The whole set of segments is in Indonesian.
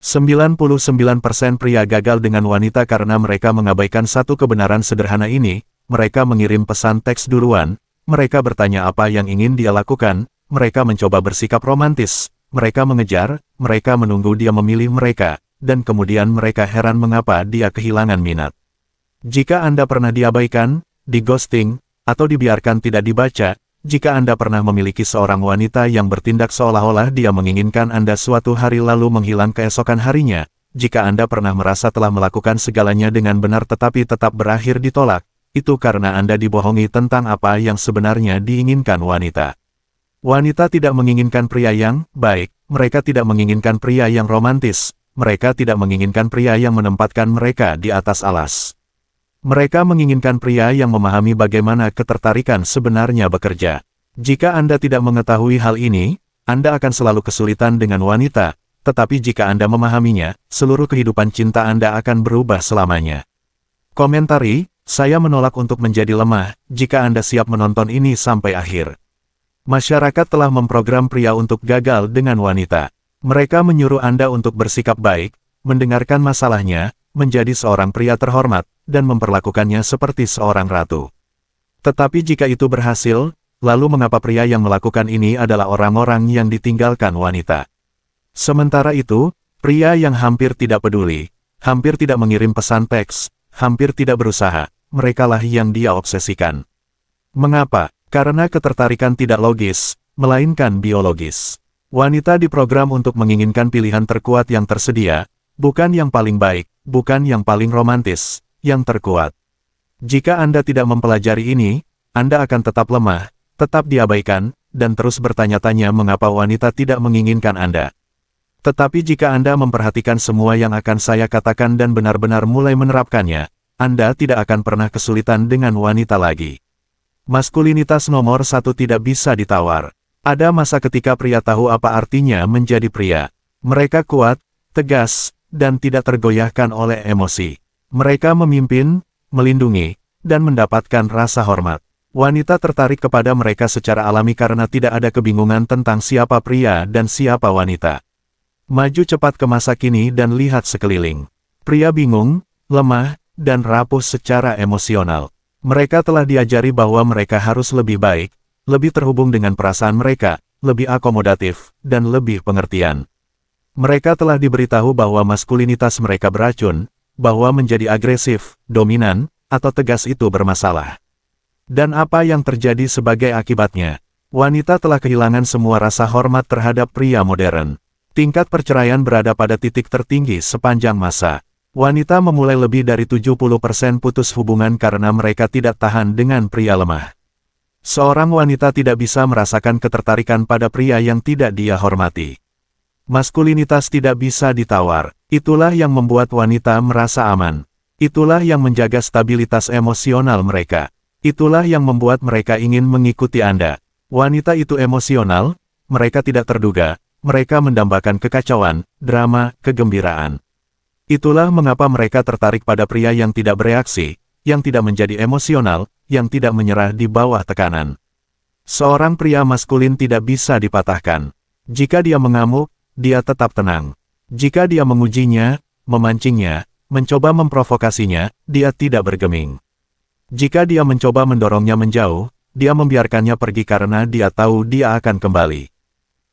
99% pria gagal dengan wanita karena mereka mengabaikan satu kebenaran sederhana ini, mereka mengirim pesan teks duluan, mereka bertanya apa yang ingin dia lakukan, mereka mencoba bersikap romantis, mereka mengejar, mereka menunggu dia memilih mereka, dan kemudian mereka heran mengapa dia kehilangan minat. Jika Anda pernah diabaikan, di-ghosting, atau dibiarkan tidak dibaca, jika Anda pernah memiliki seorang wanita yang bertindak seolah-olah dia menginginkan Anda suatu hari lalu menghilang keesokan harinya, jika Anda pernah merasa telah melakukan segalanya dengan benar tetapi tetap berakhir ditolak, itu karena Anda dibohongi tentang apa yang sebenarnya diinginkan wanita. Wanita tidak menginginkan pria yang baik, mereka tidak menginginkan pria yang romantis, mereka tidak menginginkan pria yang menempatkan mereka di atas alas. Mereka menginginkan pria yang memahami bagaimana ketertarikan sebenarnya bekerja. Jika Anda tidak mengetahui hal ini, Anda akan selalu kesulitan dengan wanita, tetapi jika Anda memahaminya, seluruh kehidupan cinta Anda akan berubah selamanya. Komentari, saya menolak untuk menjadi lemah, jika Anda siap menonton ini sampai akhir. Masyarakat telah memprogram pria untuk gagal dengan wanita. Mereka menyuruh Anda untuk bersikap baik, mendengarkan masalahnya, menjadi seorang pria terhormat, dan memperlakukannya seperti seorang ratu. Tetapi jika itu berhasil, lalu mengapa pria yang melakukan ini adalah orang-orang yang ditinggalkan wanita? Sementara itu, pria yang hampir tidak peduli, hampir tidak mengirim pesan teks, hampir tidak berusaha, merekalah yang dia obsesikan. Mengapa? Karena ketertarikan tidak logis, melainkan biologis. Wanita diprogram untuk menginginkan pilihan terkuat yang tersedia, bukan yang paling baik, bukan yang paling romantis, yang terkuat. Jika Anda tidak mempelajari ini, Anda akan tetap lemah, tetap diabaikan, dan terus bertanya-tanya mengapa wanita tidak menginginkan Anda. Tetapi jika Anda memperhatikan semua yang akan saya katakan dan benar-benar mulai menerapkannya, Anda tidak akan pernah kesulitan dengan wanita lagi. Maskulinitas nomor 1 tidak bisa ditawar. Ada masa ketika pria tahu apa artinya menjadi pria. Mereka kuat, tegas, dan tidak tergoyahkan oleh emosi. Mereka memimpin, melindungi, dan mendapatkan rasa hormat. Wanita tertarik kepada mereka secara alami karena tidak ada kebingungan tentang siapa pria dan siapa wanita. Maju cepat ke masa kini dan lihat sekeliling. Pria bingung, lemah, dan rapuh secara emosional. Mereka telah diajari bahwa mereka harus lebih baik, lebih terhubung dengan perasaan mereka, lebih akomodatif, dan lebih pengertian. Mereka telah diberitahu bahwa maskulinitas mereka beracun, bahwa menjadi agresif, dominan, atau tegas itu bermasalah. Dan apa yang terjadi sebagai akibatnya? Wanita telah kehilangan semua rasa hormat terhadap pria modern. Tingkat perceraian berada pada titik tertinggi sepanjang masa. Wanita memulai lebih dari 70% putus hubungan karena mereka tidak tahan dengan pria lemah. Seorang wanita tidak bisa merasakan ketertarikan pada pria yang tidak dia hormati. Maskulinitas tidak bisa ditawar. Itulah yang membuat wanita merasa aman. Itulah yang menjaga stabilitas emosional mereka. Itulah yang membuat mereka ingin mengikuti Anda. Wanita itu emosional, mereka tidak terduga, mereka mendambakan kekacauan, drama, kegembiraan. Itulah mengapa mereka tertarik pada pria yang tidak bereaksi, yang tidak menjadi emosional, yang tidak menyerah di bawah tekanan. Seorang pria maskulin tidak bisa dipatahkan. Jika dia mengamuk, dia tetap tenang. Jika dia mengujinya, memancingnya, mencoba memprovokasinya, dia tidak bergeming. Jika dia mencoba mendorongnya menjauh, dia membiarkannya pergi karena dia tahu dia akan kembali.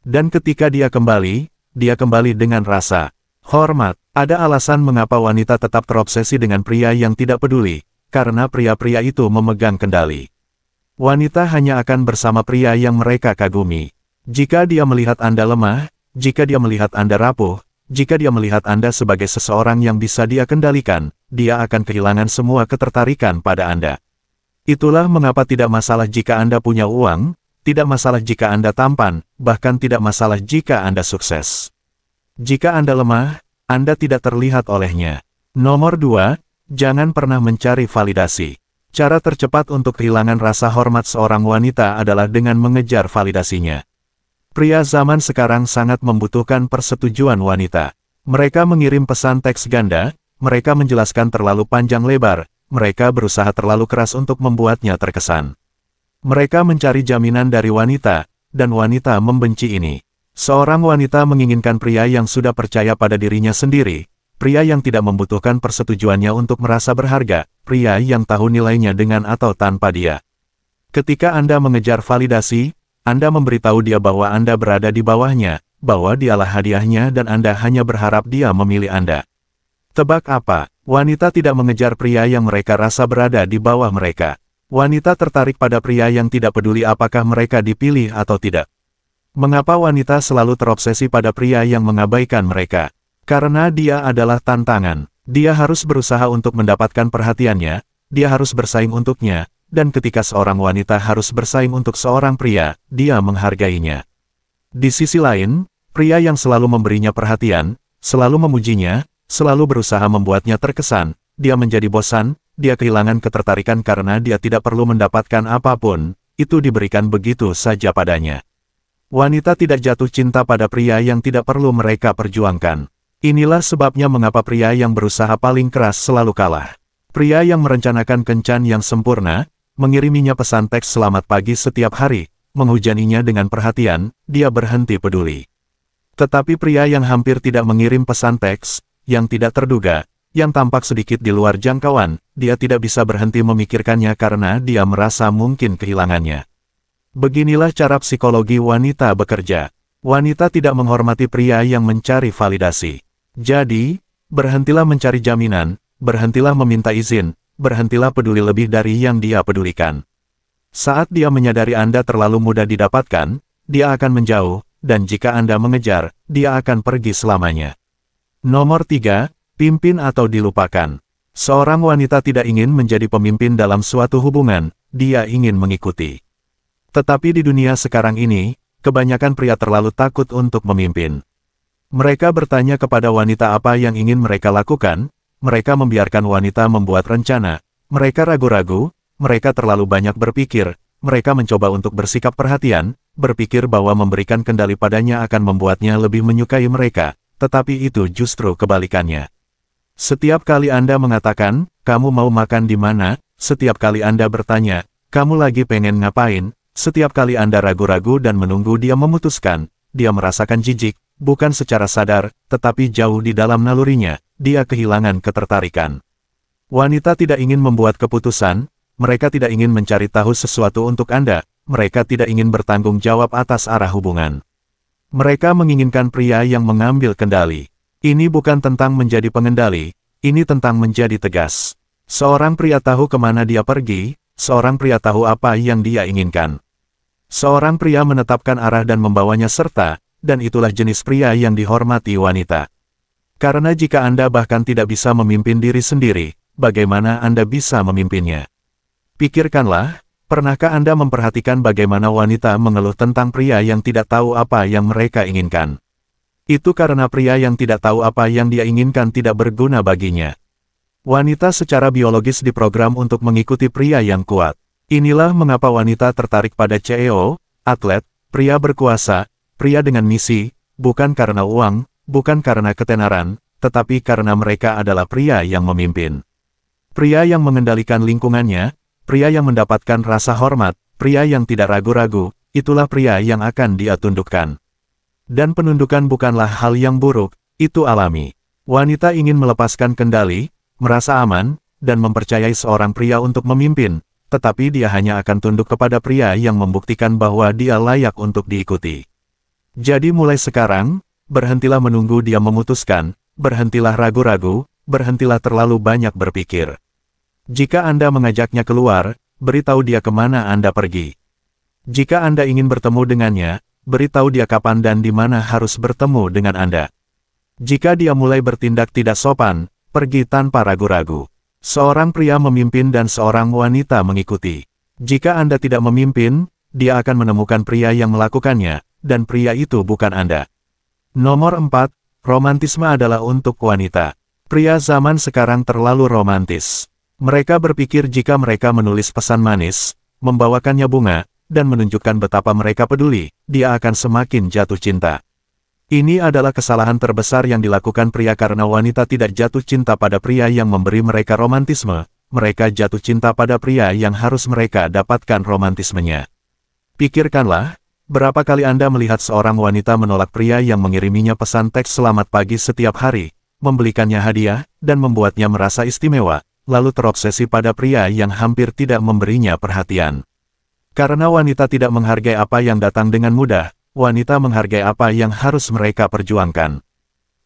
Dan ketika dia kembali dengan rasa hormat. Ada alasan mengapa wanita tetap terobsesi dengan pria yang tidak peduli, karena pria-pria itu memegang kendali. Wanita hanya akan bersama pria yang mereka kagumi. Jika dia melihat Anda lemah, jika dia melihat Anda rapuh, jika dia melihat Anda sebagai seseorang yang bisa dia kendalikan, dia akan kehilangan semua ketertarikan pada Anda. Itulah mengapa tidak masalah jika Anda punya uang, tidak masalah jika Anda tampan, bahkan tidak masalah jika Anda sukses. Jika Anda lemah, Anda tidak terlihat olehnya. Nomor 2, jangan pernah mencari validasi. Cara tercepat untuk kehilangan rasa hormat seorang wanita adalah dengan mengejar validasinya. Pria zaman sekarang sangat membutuhkan persetujuan wanita. Mereka mengirim pesan teks ganda, mereka menjelaskan terlalu panjang lebar, mereka berusaha terlalu keras untuk membuatnya terkesan. Mereka mencari jaminan dari wanita, dan wanita membenci ini. Seorang wanita menginginkan pria yang sudah percaya pada dirinya sendiri, pria yang tidak membutuhkan persetujuannya untuk merasa berharga, pria yang tahu nilainya dengan atau tanpa dia. Ketika Anda mengejar validasi, Anda memberitahu dia bahwa Anda berada di bawahnya, bahwa dialah hadiahnya dan Anda hanya berharap dia memilih Anda. Tebak apa? Wanita tidak mengejar pria yang mereka rasa berada di bawah mereka. Wanita tertarik pada pria yang tidak peduli apakah mereka dipilih atau tidak. Mengapa wanita selalu terobsesi pada pria yang mengabaikan mereka? Karena dia adalah tantangan. Dia harus berusaha untuk mendapatkan perhatiannya, dia harus bersaing untuknya, dan ketika seorang wanita harus bersaing untuk seorang pria, dia menghargainya. Di sisi lain, pria yang selalu memberinya perhatian, selalu memujinya, selalu berusaha membuatnya terkesan, dia menjadi bosan, dia kehilangan ketertarikan karena dia tidak perlu mendapatkan apapun, itu diberikan begitu saja padanya. Wanita tidak jatuh cinta pada pria yang tidak perlu mereka perjuangkan. Inilah sebabnya mengapa pria yang berusaha paling keras selalu kalah. Pria yang merencanakan kencan yang sempurna, mengiriminya pesan teks selamat pagi setiap hari, menghujaninya dengan perhatian, dia berhenti peduli. Tetapi pria yang hampir tidak mengirim pesan teks, yang tidak terduga, yang tampak sedikit di luar jangkauan, dia tidak bisa berhenti memikirkannya karena dia merasa mungkin kehilangannya. Beginilah cara psikologi wanita bekerja. Wanita tidak menghormati pria yang mencari validasi. Jadi, berhentilah mencari jaminan, berhentilah meminta izin, berhentilah peduli lebih dari yang dia pedulikan. Saat dia menyadari Anda terlalu mudah didapatkan, dia akan menjauh, dan jika Anda mengejar, dia akan pergi selamanya. Nomor 3, pimpin atau dilupakan. Seorang wanita tidak ingin menjadi pemimpin dalam suatu hubungan, dia ingin mengikuti. Tetapi di dunia sekarang ini, kebanyakan pria terlalu takut untuk memimpin. Mereka bertanya kepada wanita apa yang ingin mereka lakukan, mereka membiarkan wanita membuat rencana, mereka ragu-ragu, mereka terlalu banyak berpikir, mereka mencoba untuk bersikap perhatian, berpikir bahwa memberikan kendali padanya akan membuatnya lebih menyukai mereka. Tetapi itu justru kebalikannya. Setiap kali Anda mengatakan, kamu mau makan di mana? Setiap kali Anda bertanya, kamu lagi pengen ngapain? Setiap kali Anda ragu-ragu dan menunggu dia memutuskan, dia merasakan jijik, bukan secara sadar, tetapi jauh di dalam nalurinya, dia kehilangan ketertarikan. Wanita tidak ingin membuat keputusan, mereka tidak ingin mencari tahu sesuatu untuk Anda, mereka tidak ingin bertanggung jawab atas arah hubungan. Mereka menginginkan pria yang mengambil kendali. Ini bukan tentang menjadi pengendali, ini tentang menjadi tegas. Seorang pria tahu kemana dia pergi, seorang pria tahu apa yang dia inginkan. Seorang pria menetapkan arah dan membawanya serta, dan itulah jenis pria yang dihormati wanita. Karena jika Anda bahkan tidak bisa memimpin diri sendiri, bagaimana Anda bisa memimpinnya? Pikirkanlah. Pernahkah Anda memperhatikan bagaimana wanita mengeluh tentang pria yang tidak tahu apa yang mereka inginkan? Itu karena pria yang tidak tahu apa yang dia inginkan tidak berguna baginya. Wanita secara biologis diprogram untuk mengikuti pria yang kuat. Inilah mengapa wanita tertarik pada CEO, atlet, pria berkuasa, pria dengan misi, bukan karena uang, bukan karena ketenaran, tetapi karena mereka adalah pria yang memimpin. Pria yang mengendalikan lingkungannya, pria yang mendapatkan rasa hormat, pria yang tidak ragu-ragu, itulah pria yang akan dia tundukkan. Dan penundukan bukanlah hal yang buruk, itu alami. Wanita ingin melepaskan kendali, merasa aman, dan mempercayai seorang pria untuk memimpin, tetapi dia hanya akan tunduk kepada pria yang membuktikan bahwa dia layak untuk diikuti. Jadi mulai sekarang, berhentilah menunggu dia memutuskan, berhentilah ragu-ragu, berhentilah terlalu banyak berpikir. Jika Anda mengajaknya keluar, beritahu dia kemana Anda pergi. Jika Anda ingin bertemu dengannya, beritahu dia kapan dan di mana harus bertemu dengan Anda. Jika dia mulai bertindak tidak sopan, pergi tanpa ragu-ragu. Seorang pria memimpin dan seorang wanita mengikuti. Jika Anda tidak memimpin, dia akan menemukan pria yang melakukannya, dan pria itu bukan Anda. Nomor 4, romantisme adalah untuk wanita. Pria zaman sekarang terlalu romantis. Mereka berpikir jika mereka menulis pesan manis, membawakannya bunga, dan menunjukkan betapa mereka peduli, dia akan semakin jatuh cinta. Ini adalah kesalahan terbesar yang dilakukan pria karena wanita tidak jatuh cinta pada pria yang memberi mereka romantisme, mereka jatuh cinta pada pria yang harus mereka dapatkan romantismenya. Pikirkanlah, Berapa kali Anda melihat seorang wanita menolak pria yang mengiriminya pesan teks selamat pagi setiap hari, membelikannya hadiah, dan membuatnya merasa istimewa, lalu terobsesi pada pria yang hampir tidak memberinya perhatian. Karena wanita tidak menghargai apa yang datang dengan mudah, wanita menghargai apa yang harus mereka perjuangkan.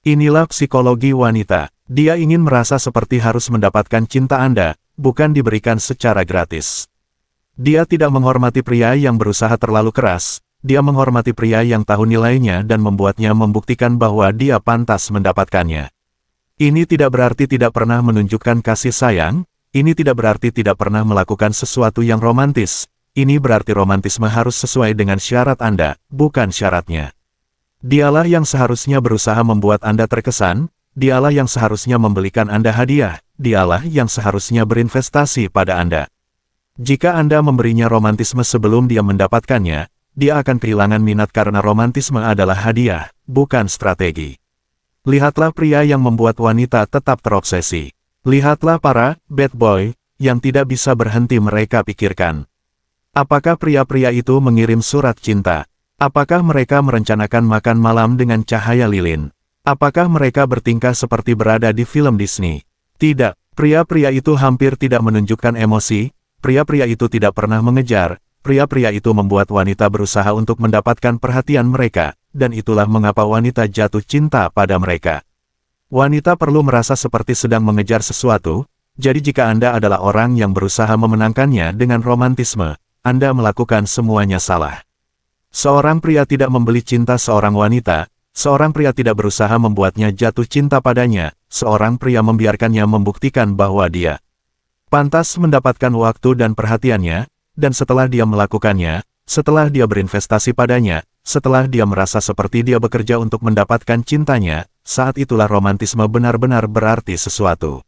Inilah psikologi wanita. Dia ingin merasa seperti harus mendapatkan cinta Anda, bukan diberikan secara gratis. Dia tidak menghormati pria yang berusaha terlalu keras, dia menghormati pria yang tahu nilainya dan membuatnya membuktikan bahwa dia pantas mendapatkannya. Ini tidak berarti tidak pernah menunjukkan kasih sayang, ini tidak berarti tidak pernah melakukan sesuatu yang romantis, ini berarti romantisme harus sesuai dengan syarat Anda, bukan syaratnya. Dialah yang seharusnya berusaha membuat Anda terkesan, dialah yang seharusnya membelikan Anda hadiah, dialah yang seharusnya berinvestasi pada Anda. Jika Anda memberinya romantisme sebelum dia mendapatkannya, dia akan kehilangan minat karena romantisme adalah hadiah, bukan strategi. Lihatlah pria yang membuat wanita tetap terobsesi. Lihatlah para bad boy yang tidak bisa berhenti mereka pikirkan. Apakah pria-pria itu mengirim surat cinta? Apakah mereka merencanakan makan malam dengan cahaya lilin? Apakah mereka bertingkah seperti berada di film Disney? Tidak, pria-pria itu hampir tidak menunjukkan emosi, pria-pria itu tidak pernah mengejar, pria-pria itu membuat wanita berusaha untuk mendapatkan perhatian mereka, dan itulah mengapa wanita jatuh cinta pada mereka. Wanita perlu merasa seperti sedang mengejar sesuatu, jadi jika Anda adalah orang yang berusaha memenangkannya dengan romantisme, Anda melakukan semuanya salah. Seorang pria tidak membeli cinta seorang wanita, seorang pria tidak berusaha membuatnya jatuh cinta padanya, seorang pria membiarkannya membuktikan bahwa dia pantas mendapatkan waktu dan perhatiannya, dan setelah dia melakukannya, setelah dia berinvestasi padanya, setelah dia merasa seperti dia bekerja untuk mendapatkan cintanya, saat itulah romantisme benar-benar berarti sesuatu.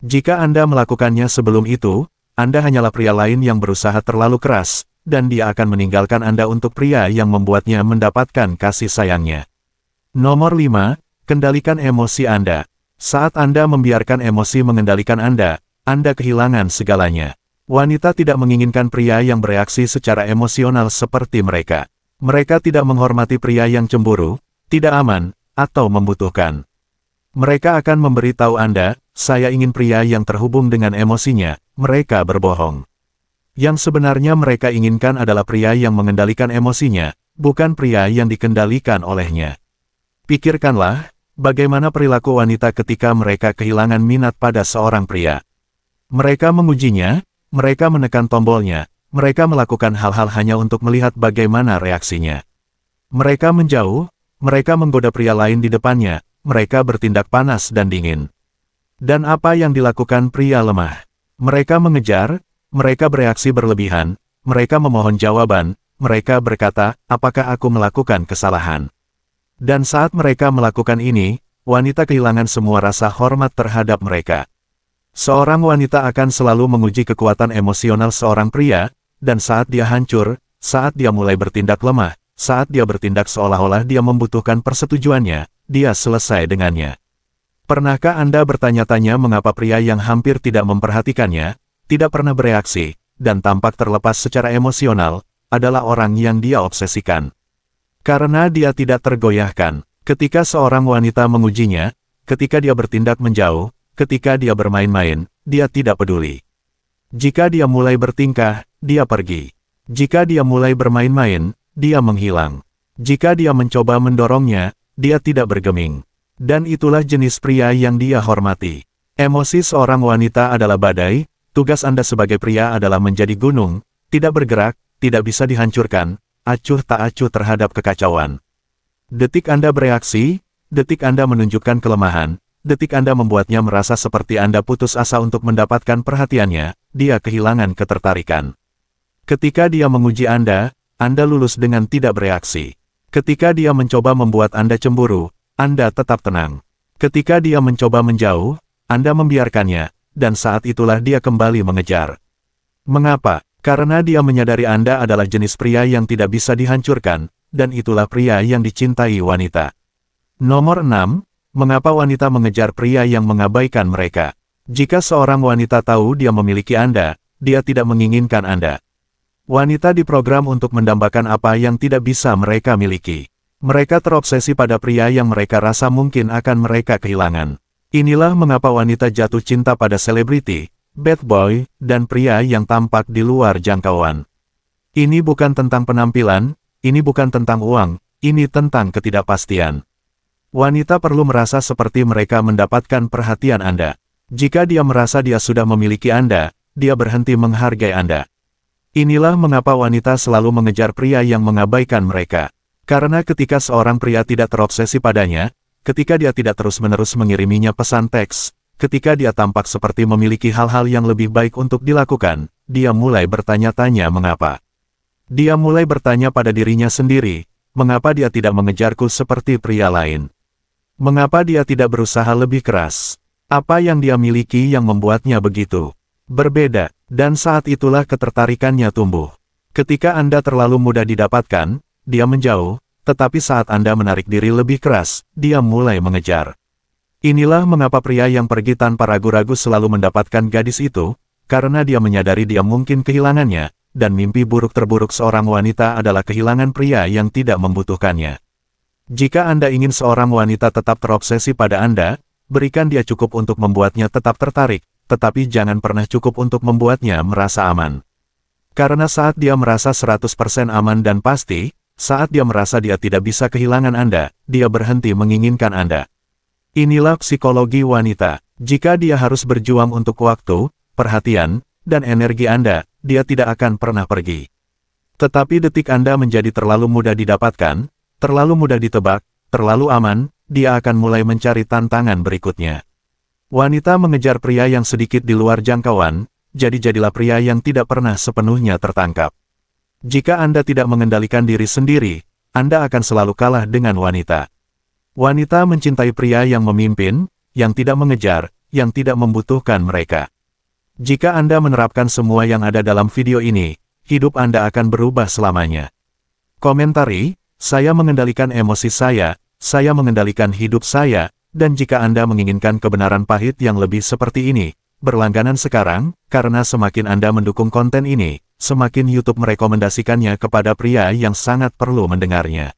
Jika Anda melakukannya sebelum itu, Anda hanyalah pria lain yang berusaha terlalu keras, dan dia akan meninggalkan Anda untuk pria yang membuatnya mendapatkan kasih sayangnya. Nomor 5, kendalikan emosi Anda. Saat Anda membiarkan emosi mengendalikan Anda kehilangan segalanya. Wanita tidak menginginkan pria yang bereaksi secara emosional seperti mereka. Mereka tidak menghormati pria yang cemburu, tidak aman, atau membutuhkan. Mereka akan memberitahu Anda, saya ingin pria yang terhubung dengan emosinya, mereka berbohong. Yang sebenarnya mereka inginkan adalah pria yang mengendalikan emosinya, bukan pria yang dikendalikan olehnya. Pikirkanlah, bagaimana perilaku wanita ketika mereka kehilangan minat pada seorang pria. Mereka mengujinya, mereka menekan tombolnya, mereka melakukan hal-hal hanya untuk melihat bagaimana reaksinya. Mereka menjauh, mereka menggoda pria lain di depannya, mereka bertindak panas dan dingin. Dan apa yang dilakukan pria lemah? Mereka mengejar, mereka bereaksi berlebihan, mereka memohon jawaban, mereka berkata, apakah aku melakukan kesalahan? Dan saat mereka melakukan ini, wanita kehilangan semua rasa hormat terhadap mereka. Seorang wanita akan selalu menguji kekuatan emosional seorang pria, dan saat dia hancur, saat dia mulai bertindak lemah, saat dia bertindak seolah-olah dia membutuhkan persetujuannya, dia selesai dengannya. Pernahkah Anda bertanya-tanya mengapa pria yang hampir tidak memperhatikannya, tidak pernah bereaksi, dan tampak terlepas secara emosional, adalah orang yang dia obsesikan? Karena dia tidak tergoyahkan. Ketika seorang wanita mengujinya, ketika dia bertindak menjauh, ketika dia bermain-main, dia tidak peduli. Jika dia mulai bertingkah, dia pergi. Jika dia mulai bermain-main, dia menghilang. Jika dia mencoba mendorongnya, dia tidak bergeming. Dan itulah jenis pria yang dia hormati. Emosi seorang wanita adalah badai, tugas Anda sebagai pria adalah menjadi gunung, tidak bergerak, tidak bisa dihancurkan, acuh tak acuh terhadap kekacauan. Detik Anda bereaksi, detik Anda menunjukkan kelemahan, detik Anda membuatnya merasa seperti Anda putus asa untuk mendapatkan perhatiannya, dia kehilangan ketertarikan. Ketika dia menguji Anda lulus dengan tidak bereaksi. Ketika dia mencoba membuat Anda cemburu, Anda tetap tenang. Ketika dia mencoba menjauh, Anda membiarkannya, dan saat itulah dia kembali mengejar. Mengapa? Karena dia menyadari Anda adalah jenis pria yang tidak bisa dihancurkan, dan itulah pria yang dicintai wanita. Nomor 6. Mengapa wanita mengejar pria yang mengabaikan mereka? Jika seorang wanita tahu dia memiliki Anda, dia tidak menginginkan Anda. Wanita diprogram untuk mendambakan apa yang tidak bisa mereka miliki. Mereka terobsesi pada pria yang mereka rasa mungkin akan mereka kehilangan. Inilah mengapa wanita jatuh cinta pada selebriti, bad boy, dan pria yang tampak di luar jangkauan. Ini bukan tentang penampilan, ini bukan tentang uang, ini tentang ketidakpastian. Wanita perlu merasa seperti mereka mendapatkan perhatian Anda. Jika dia merasa dia sudah memiliki Anda, dia berhenti menghargai Anda. Inilah mengapa wanita selalu mengejar pria yang mengabaikan mereka. Karena ketika seorang pria tidak terobsesi padanya, ketika dia tidak terus-menerus mengiriminya pesan teks, ketika dia tampak seperti memiliki hal-hal yang lebih baik untuk dilakukan, dia mulai bertanya-tanya mengapa. Dia mulai bertanya pada dirinya sendiri, mengapa dia tidak mengejarku seperti pria lain? Mengapa dia tidak berusaha lebih keras? Apa yang dia miliki yang membuatnya begitu berbeda, dan saat itulah ketertarikannya tumbuh. Ketika Anda terlalu mudah didapatkan, dia menjauh, tetapi saat Anda menarik diri lebih keras, dia mulai mengejar. Inilah mengapa pria yang pergi tanpa ragu-ragu selalu mendapatkan gadis itu, karena dia menyadari dia mungkin kehilangannya, dan mimpi buruk terburuk seorang wanita adalah kehilangan pria yang tidak membutuhkannya. Jika Anda ingin seorang wanita tetap terobsesi pada Anda, berikan dia cukup untuk membuatnya tetap tertarik, tetapi jangan pernah cukup untuk membuatnya merasa aman. Karena saat dia merasa 100% aman dan pasti, saat dia merasa dia tidak bisa kehilangan Anda, dia berhenti menginginkan Anda. Inilah psikologi wanita. Jika dia harus berjuang untuk waktu, perhatian, dan energi Anda, dia tidak akan pernah pergi. Tetapi detik Anda menjadi terlalu mudah didapatkan, terlalu mudah ditebak, terlalu aman, dia akan mulai mencari tantangan berikutnya. Wanita mengejar pria yang sedikit di luar jangkauan, jadilah pria yang tidak pernah sepenuhnya tertangkap. Jika Anda tidak mengendalikan diri sendiri, Anda akan selalu kalah dengan wanita. Wanita mencintai pria yang memimpin, yang tidak mengejar, yang tidak membutuhkan mereka. Jika Anda menerapkan semua yang ada dalam video ini, hidup Anda akan berubah selamanya. Komentari, saya mengendalikan emosi saya mengendalikan hidup saya, dan jika Anda menginginkan kebenaran pahit yang lebih seperti ini, berlangganan sekarang, karena semakin Anda mendukung konten ini, semakin YouTube merekomendasikannya kepada pria yang sangat perlu mendengarnya.